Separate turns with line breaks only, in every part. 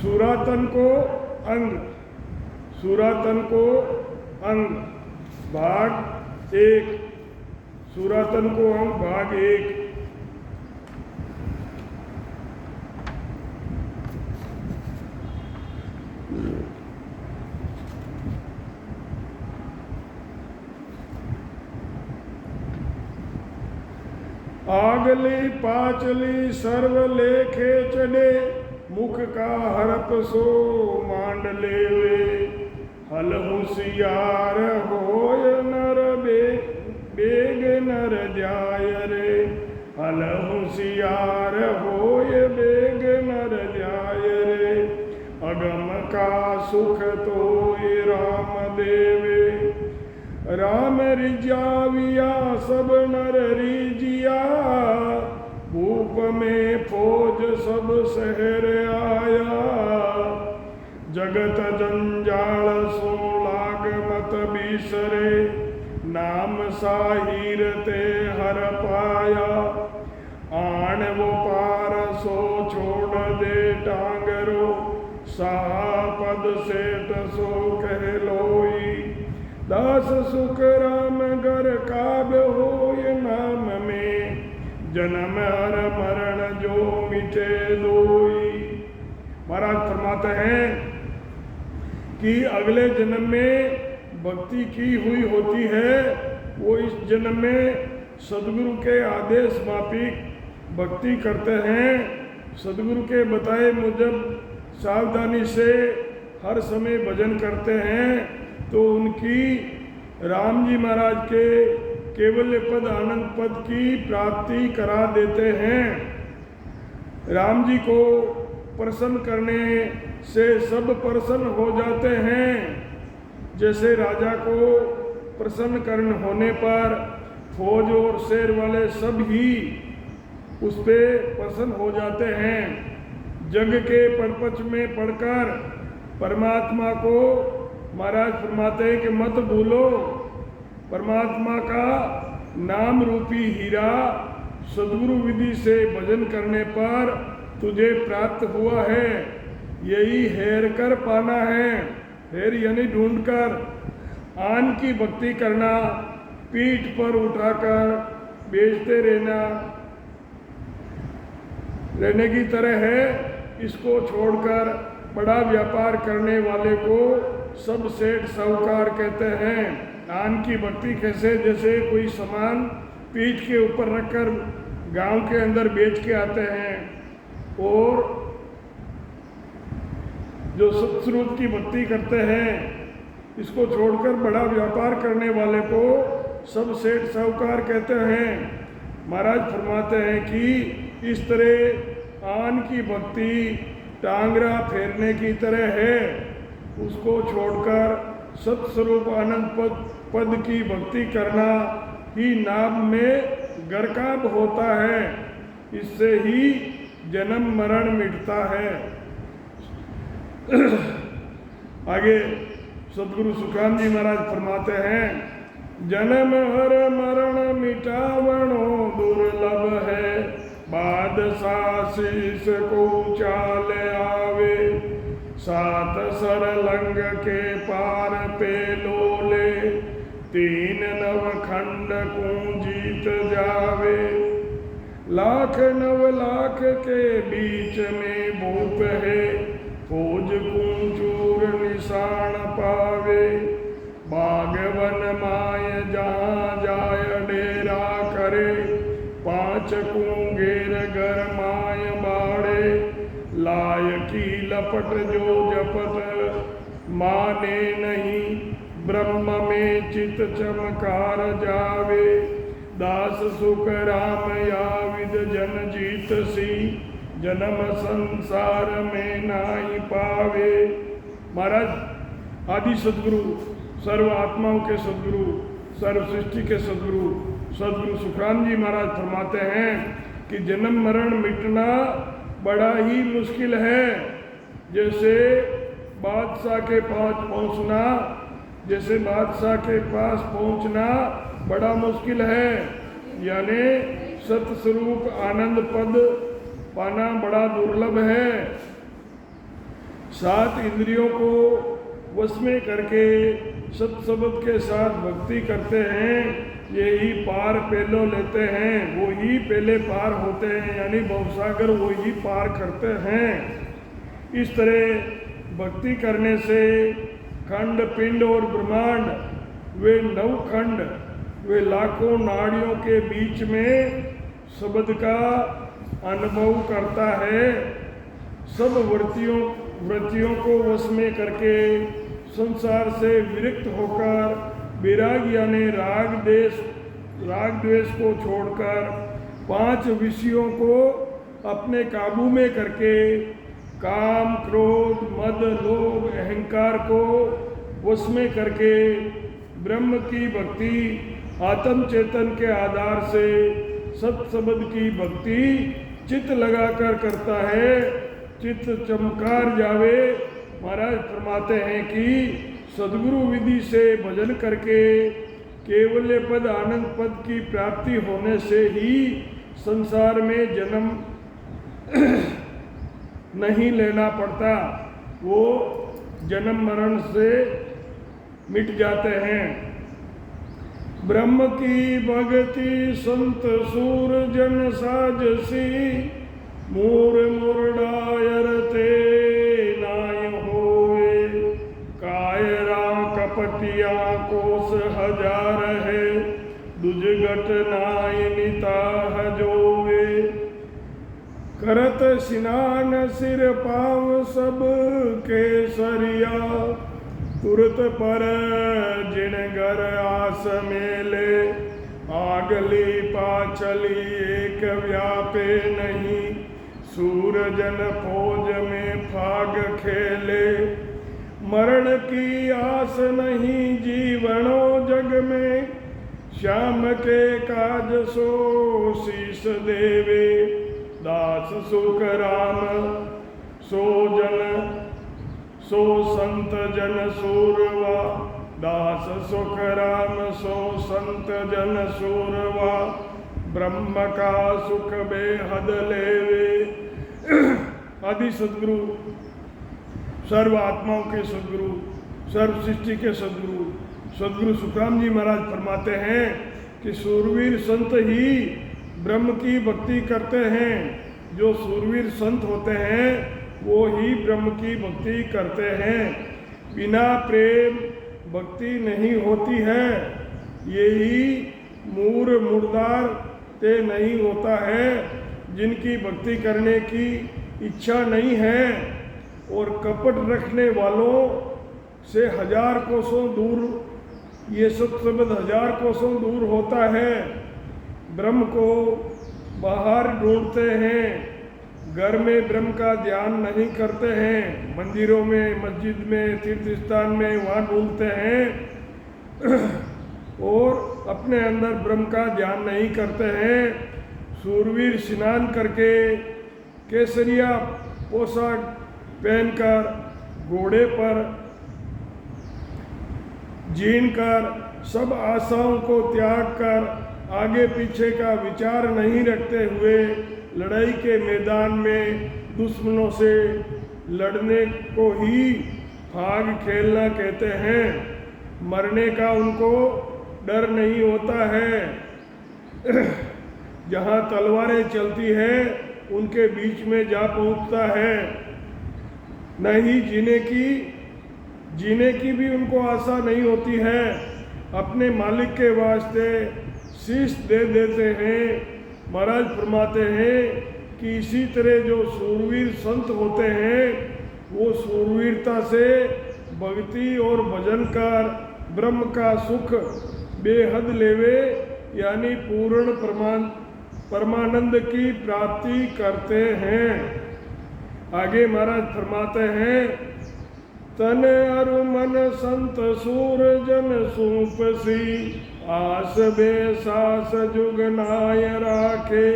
सुरातन को अंग, सुरातन को अंग भाग 1, सुरातन को अंग भाग 1। आगली पाचली सर्व लेखे चढ़े, मुख का हरप सो मांड लेवे। हल होशियार होय नर बेग नर जाय रे। हल होशियार होय बेग नर जाय रे। अगम का सुख तोय राम देवे। राम रिजाविया सब नर रिजिया। भूप में फौज सब शहर आया। जगत जंजाल सो लाग मत बिसरे। नाम साहिर ते हर पाया। आन वो पार सो छोड़ दे टांगरो। सापद सेठ सो कह लोई। दास सुख राम घर काब होय नाम में। जन्म हर मरण जो मिटे दोई। महाराज फरमाते हैं कि अगले जन्म में भक्ति की हुई होती है, वो इस जन्म में सदगुरु के आदेश माफिक भक्ति करते हैं। सदगुरु के बताए मुजब सावधानी से हर समय भजन करते हैं, तो उनकी राम जी महाराज के केवल्य पद आनंद पद की प्राप्ति करा देते हैं। राम जी को प्रसन्न करने से सब प्रसन्न हो जाते हैं। जैसे राजा को प्रसन्न करने होने पर फौज और शेर वाले सब ही उस पे प्रसन्न हो जाते हैं। जग के परपच में पढ़कर परमात्मा को महाराज फरमाते हैं कि मत भूलो। परमात्मा का नाम रूपी हीरा सद्गुरु विधि से भजन करने पर तुझे प्राप्त हुआ है। यही हेर कर पाना है। हेर यानी ढूंढकर। आन की भक्ति करना पीठ पर उठाकर बेचते रहने की तरह है। इसको छोड़कर बड़ा व्यापार करने वाले को सब सेठ साहूकार कहते हैं। आन की भक्ति कैसे? जैसे कोई सामान पीठ के ऊपर रखकर गांव के अंदर बेच के आते हैं, और जो सत्स्वरूप की भक्ति करते हैं, इसको छोड़कर बड़ा व्यापार करने वाले को सब सेठ साहूकार कहते हैं। महाराज फरमाते हैं कि इस तरह आन की भक्ति टांगरा फेरने की तरह है। उसको छोड़कर सत्स्वरूप आनंद पद की भक्ति करना ही नाम में गरकाब होता है। इससे ही जन्म मरण मिटता है। आगे सदगुरु सुखान जी महाराज फरमाते हैं, जन्म हर मरण मिटावणो दुर्लभ है। बादशाह शीश को चाल आवे। सात सर लंग के पार पे लोले। 3 नवखंड को जीत जावे। 1,00,000 लाख के बीच में भूप है। फौज को चूर निशान पावे। बागवन माय जहाँ जाय डेरा करे। 5 को घेर घर माय बाड़े। लाय की लपट जो जपत माने नहीं। ब्रह्म में चित चमकार जावे। दास सुख राम या विद जन जीत सी। जन्म संसार में नाई पावे। महाराज आदि सदगुरु, सर्व आत्माओं के सदगुरु, सर्व सृष्टि के सदगुरु सदगुरु सुखराम जी महाराज फरमाते हैं कि जन्म मरण मिटना बड़ा ही मुश्किल है। जैसे बादशाह के पास पहुंचना, जैसे बादशाह के पास पहुंचना बड़ा मुश्किल है, यानी सतस्वरूप आनंद पद पाना बड़ा दुर्लभ है। सात इंद्रियों को वश में करके सत शब्द के साथ भक्ति करते हैं, यही पार पहलो लेते हैं, वो ही पहले पार होते हैं, यानी भवसागर वो ही पार करते हैं। इस तरह भक्ति करने से खंड पिंड और ब्रह्मांड, वे नव खंड, वे लाखों नाड़ियों के बीच में शब्द का अनुभव करता है। सब वृत्तियों को वश में करके संसार से विरक्त होकर विराग यानी राग द्वेष को छोड़कर 5 विषयों को अपने काबू में करके काम क्रोध मद लोभ अहंकार को वश में करके ब्रह्म की भक्ति आत्म चेतन के आधार से सत शब्द की भक्ति चित्त लगाकर करता है। चित्त चमकार जावे। महाराज फरमाते हैं कि सद्गुरु विधि से भजन करके केवल्य पद आनंद पद की प्राप्ति होने से ही संसार में जन्म नहीं लेना पड़ता, वो जन्म मरण से मिट जाते हैं। ब्रह्म की भगति संत सूर जन साजसी, मूर मुरडायर ते नाय होवे, कायरा कपटिया कोस हजार है, दुज गट नाय निता हजोवे। करत स्नान सिर पाव सब केसरिया, तुरत पर जिन घर आस मेले, आगली पाछली एक व्यापे नहीं, सूरजन फौज में फाग खेले। मरण की आस नहीं जीवनो जग में, श्याम के काज सो शीस देवे। दास सुख राम सो जन सो संत जन सूरवा, दास सुख राम सो संत जन सूरवा। ब्रह्म का सुख बेहद लेवे। आदि सदगुरु, सर्व आत्माओं के सदगुरु, सर्व सृष्टि के सदगुरु सदगुरु सुखराम जी महाराज फरमाते हैं कि सूरवीर संत ही ब्रह्म की भक्ति करते हैं। जो सूरवीर संत होते हैं वो ही ब्रह्म की भक्ति करते हैं। बिना प्रेम भक्ति नहीं होती है। यही मूर मुर्दार ते नहीं होता है। जिनकी भक्ति करने की इच्छा नहीं है और कपट रखने वालों से 1000 कोसों दूर, ये सब शब्द 1000 कोसों दूर होता है। ब्रह्म को बाहर ढूंढते हैं, घर में ब्रह्म का ध्यान नहीं करते हैं। मंदिरों में, मस्जिद में, तीर्थ स्थान में वहाँ ढूंढते हैं और अपने अंदर ब्रह्म का ध्यान नहीं करते हैं। सूरवीर स्नान करके केसरिया पोशाक पहनकर घोड़े पर जीन कर सब आशाओं को त्याग कर आगे पीछे का विचार नहीं रखते हुए लड़ाई के मैदान में दुश्मनों से लड़ने को ही फाग खेलना कहते हैं। मरने का उनको डर नहीं होता है। जहाँ तलवारें चलती है उनके बीच में जा पहुँचता है। नहीं जीने की भी उनको आशा नहीं होती है। अपने मालिक के वास्ते शीश दे देते हैं। महाराज फरमाते हैं कि इसी तरह जो सूरवीर संत होते हैं वो सूरवीरता से भक्ति और भजन कर ब्रह्म का सुख बेहद लेवे, यानी पूर्ण परमानंद की प्राप्ति करते हैं। आगे महाराज फरमाते हैं, तन अरु मन संत सूर जन सूपसी, आस बेसास जुग नाय राखे।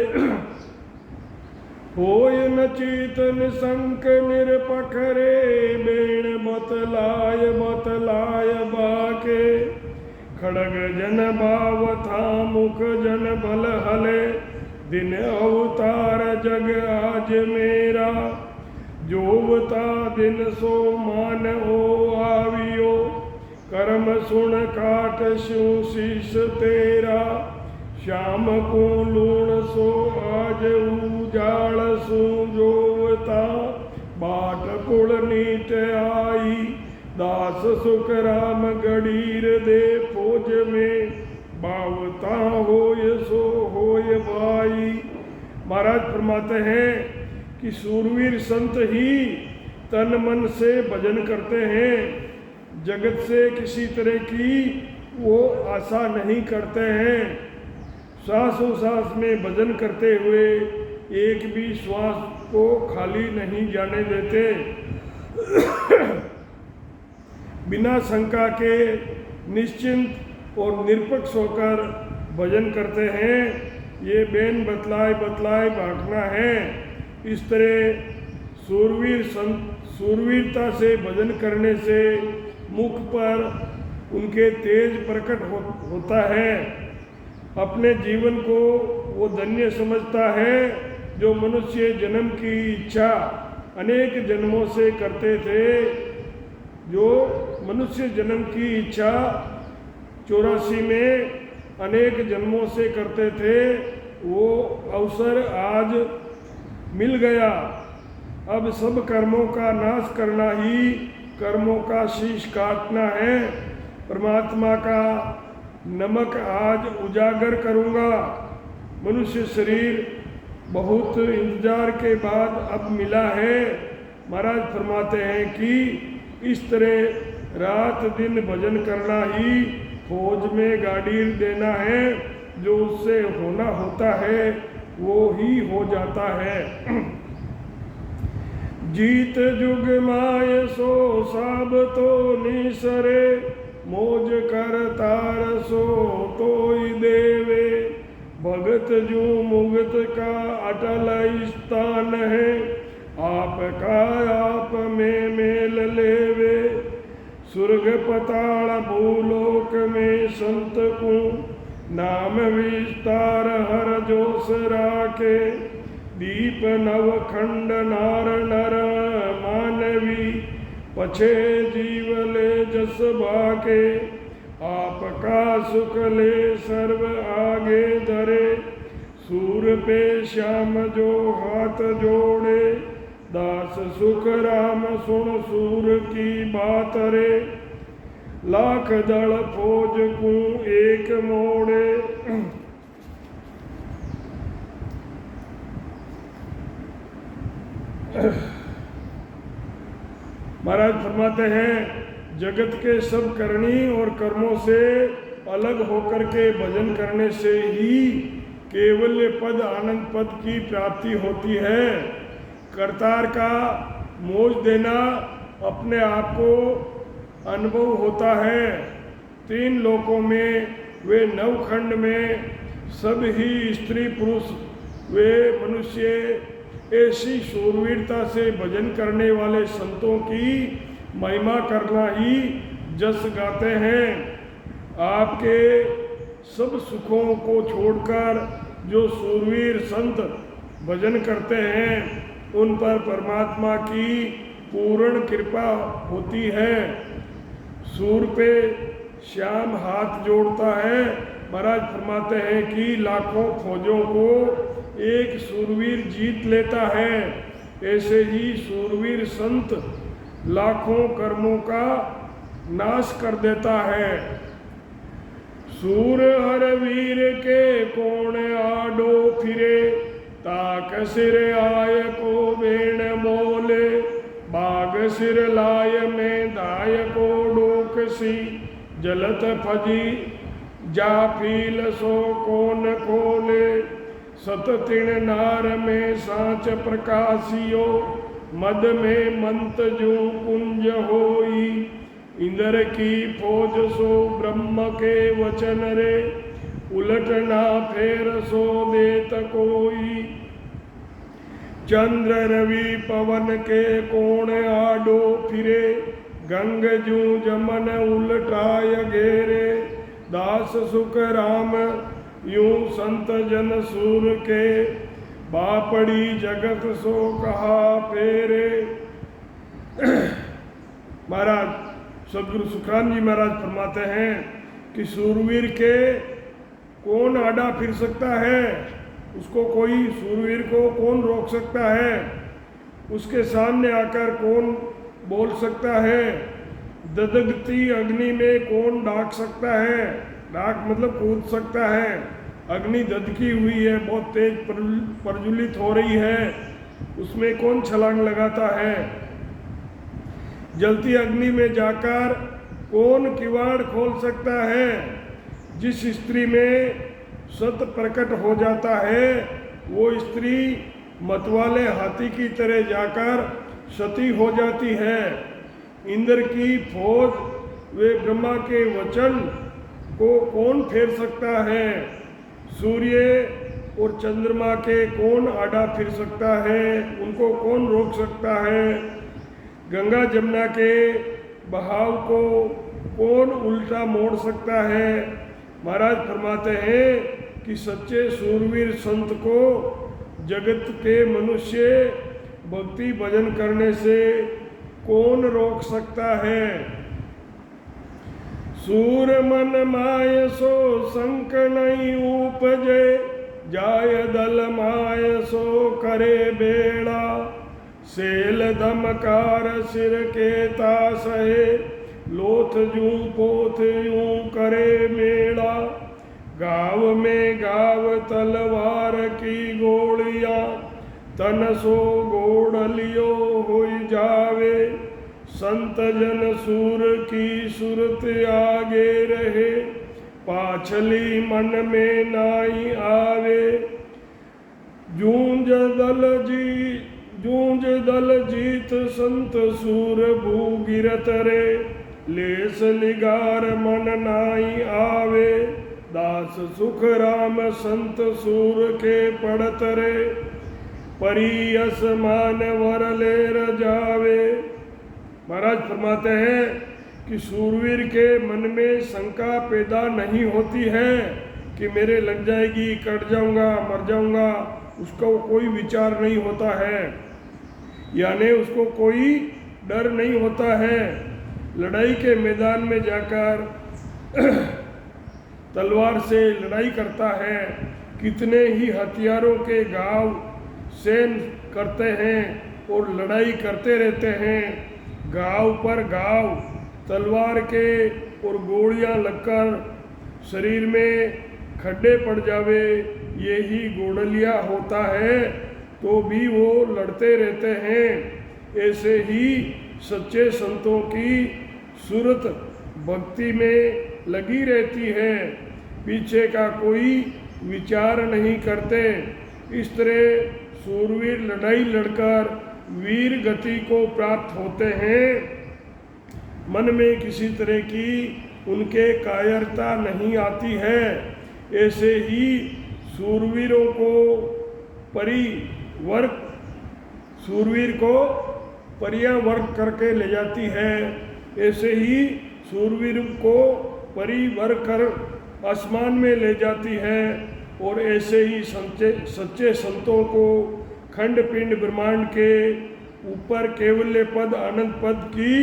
होय न चीत निशंक निरपखरे, बेण बतलाय बाके। खड़ग जन भाव था मुख जन बल हले, दिन अवतार जग आज मेरा। जोवता दिन सो मान हो आवियो, कर्म सुन काट शू शीश तेरा, श्याम को लूण सो आज उजाड़ सू जोवता, बाट कुल नीट आई, दास सुख राम गडीर दे फौज में, बावता होय सो होय भाई। महाराज फरमाते हैं कि सूरवीर संत ही तन मन से भजन करते हैं, जगत से किसी तरह की वो आशा नहीं करते हैं। श्वासों श्वास में भजन करते हुए एक भी श्वास को खाली नहीं जाने देते। बिना शंका के निश्चिंत और निरपक्ष होकर भजन करते हैं। ये बेन बतलाए बतलाए भागना है। इस तरह सूरवीरता से भजन करने से मुख पर उनके तेज प्रकट होता है। अपने जीवन को वो धन्य समझता है जो मनुष्य जन्म की इच्छा अनेक जन्मों से करते थे। जो मनुष्य जन्म की इच्छा 84 में अनेक जन्मों से करते थे, वो अवसर आज मिल गया। अब सब कर्मों का नाश करना ही कर्मों का शीश काटना है। परमात्मा का नमक आज उजागर करूँगा। मनुष्य शरीर बहुत इंतजार के बाद अब मिला है। महाराज फरमाते हैं कि इस तरह रात दिन भजन करना ही फौज में गाड़ीर देना है। जो उससे होना होता है वो ही हो जाता है। जीत जुग माय सो साब तो निसरे, मौज कर तार सो तोई देवे, भगत जो मुगत का अटल स्थान है, आपका आप में मेल लेवे, सुर्ग पताल भूलोक में संत को, नाम विस्तार हर जोश राखे, दीप नवखंड नार नर मानवी, पछे जीवले जस भाके, आपका सुख ले सर्व आगे धरे, सूर पे श्याम जो हाथ जोड़े, दास सुख राम सुन सूर की बात रे, लाख दल फौज को एक मोड़े। महाराज फरमाते हैं जगत के सब करनी और कर्मों से अलग होकर के भजन करने से ही केवल्य पद आनंद पद की प्राप्ति होती है। करतार का मोज देना अपने आप को अनुभव होता है। 3 लोकों में वे नवखंड में सब ही स्त्री पुरुष वे मनुष्य ऐसी शूरवीरता से भजन करने वाले संतों की महिमा करना ही जस गाते हैं। आपके सब सुखों को छोड़कर जो शूरवीर संत भजन करते हैं उन पर परमात्मा की पूर्ण कृपा होती है। सूर पे श्याम हाथ जोड़ता है। महाराज फरमाते हैं कि लाखों फौजों को एक सूरवीर जीत लेता है। ऐसे ही सूरवीर संत लाखों कर्मों का नाश कर देता है। सूर हर वीर के कोण आडो फिरे, ताक सिर आय को बेण बोले, बाग सिर लाय में दाय को डोक सी, जलत फजी जा फील सो कोन खोले, सत तिण नार में सांच प्रकाशियो, मद में मंत जो कुंज होई, इंद्र की फौज सो ब्रह्म के वचन रे, उलट ना फेर सो देत कोई, चंद्र रवि पवन के कोण आडो फिरे, गंग जू जमन उलटाय घेरे, दास सुख राम यूं संत जन सूर के, बापड़ी जगत सो कहा फेरे। महाराज सदगुरु सुखराम जी महाराज फरमाते हैं कि सूरवीर के कौन आड़ा फिर सकता है, उसको कोई सूरवीर को कौन रोक सकता है, उसके सामने आकर कौन बोल सकता है, ददगती अग्नि में कौन डाक सकता है, डाक मतलब कूद सकता है, अग्नि ददकी हुई है, बहुत तेज प्रज्वलित हो रही है, उसमें कौन छलांग लगाता है, जलती अग्नि में जाकर कौन किवाड़ खोल सकता है, जिस स्त्री में सत प्रकट हो जाता है वो स्त्री मतवाले हाथी की तरह जाकर सती हो जाती है, इंद्र की फौज वे ब्रह्मा के वचन को कौन फेर सकता है, सूर्य और चंद्रमा के कौन आड़ा फिर सकता है, उनको कौन रोक सकता है, गंगा जमुना के बहाव को कौन उल्टा मोड़ सकता है। महाराज फरमाते हैं कि सच्चे सूरवीर संत को जगत के मनुष्य भक्ति भजन करने से कौन रोक सकता है। सूर मन माय सो संक नहीं उपजे, जाय दल माय सो करे बेड़ा, सेल दमकार सिर के तासहे, लोथ जू पोथ यूं करे मेड़ा, गाव में गाव तलवार की गोलियां, तन सो गोड़लियो हो जावे, संत जन सूर की सुरत आगे रहे, पाछली मन में नाई आवे, जूंज दल जीत संत सूर भू गिरत रे, लेस लिगार मन नाई आवे, दास सुख राम संत सूर के पड़त रे, परी असमान वर ले रजावे। महाराज फरमाते हैं कि सूरवीर के मन में शंका पैदा नहीं होती है कि मेरे लग जाएगी, कट जाऊंगा, मर जाऊंगा, उसका कोई विचार नहीं होता है, यानी उसको कोई डर नहीं होता है। लड़ाई के मैदान में जाकर तलवार से लड़ाई करता है, कितने ही हथियारों के घाव सहन करते हैं और लड़ाई करते रहते हैं, घाव पर घाव तलवार के और गोलियां लगकर शरीर में खड्डे पड़ जावे, यही गोड़लिया होता है, तो भी वो लड़ते रहते हैं। ऐसे ही सच्चे संतों की सूरत भक्ति में लगी रहती है, पीछे का कोई विचार नहीं करते। इस तरह सूरवीर लड़ाई लड़कर वीर गति को प्राप्त होते हैं, मन में किसी तरह की उनके कायरता नहीं आती है। ऐसे ही सूरवीरों को सूरवीर को परिवर्ग करके ले जाती है, ऐसे ही सूरवीर को परिवर्ग कर आसमान में ले जाती है, और ऐसे ही सच्चे संतों को खंड पिंड ब्रह्मांड के ऊपर केवल्य पद अनंत पद की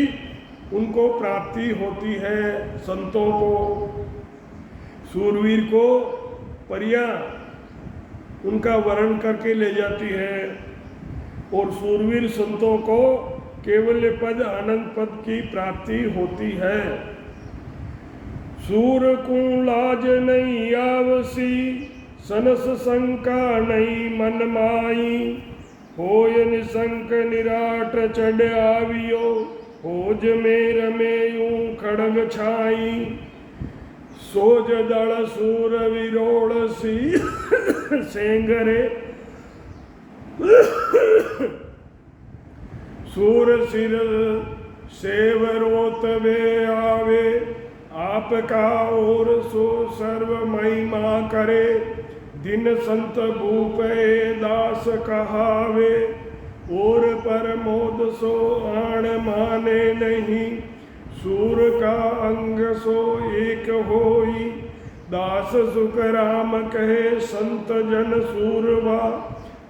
उनको प्राप्ति होती है। संतों को सूरवीर को परियां उनका वर्ण करके ले जाती है, और सूरवीर संतों को केवल्य पद अनंत पद की प्राप्ति होती है। सूर को लाज नहीं आवसी, सनस शंका नहीं मन माई, होय निशंक निराट चढ़ आवियो, होज मेर में यूं खड़ग छाई, सोज दल सूर विरोड़ सी सेंगरे, सूर सिर सेवरोत वे आवे, आपका और सो सर्व महिमा करे, दिन संत भूपे दास कहावे, और पर मोद सो आण माने नहीं, सूर का अंग सो एक होई, दास सुख राम कहे संत जन सूरवा,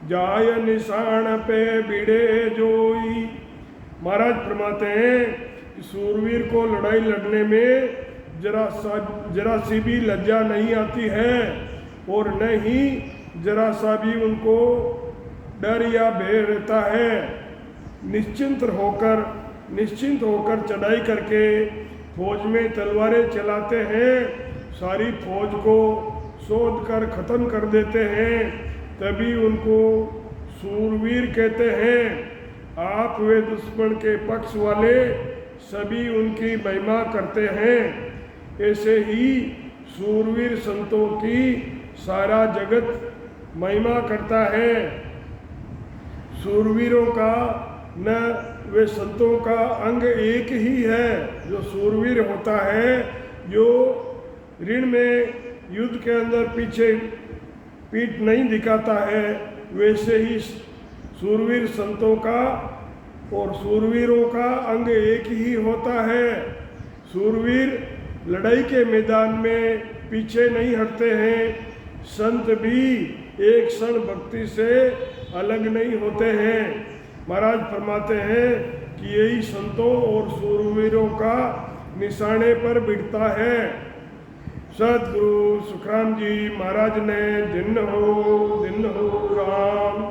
जाय निशान पे भिड़े जोई। महाराज फरमाते हैं कि सूरवीर को लड़ाई लड़ने में जरा सी भी लज्जा नहीं आती है और न ही जरा सा भी उनको डर या भय रहता है। निश्चिंत होकर चढ़ाई करके फौज में तलवारें चलाते हैं, सारी फौज को शोध कर ख़त्म कर देते हैं, तभी उनको सूरवीर कहते हैं। आप वे दुश्मन के पक्ष वाले सभी उनकी महिमा करते हैं। ऐसे ही सूरवीर संतों की सारा जगत महिमा करता है। सूरवीरों का न वे संतों का अंग एक ही है। जो सूरवीर होता है, जो ऋण में युद्ध के अंदर पीछे पीठ नहीं दिखाता है, वैसे ही सूरवीर संतों का और सूरवीरों का अंग एक ही होता है। सूरवीर लड़ाई के मैदान में पीछे नहीं हटते हैं। संत भी एक क्षण भक्ति से अलग नहीं होते हैं। महाराज फरमाते हैं कि यही संतों और सूरवीरों का निशाने पर बिकता है। सतगुरु सुखराम जी महाराज ने दिन हो राम।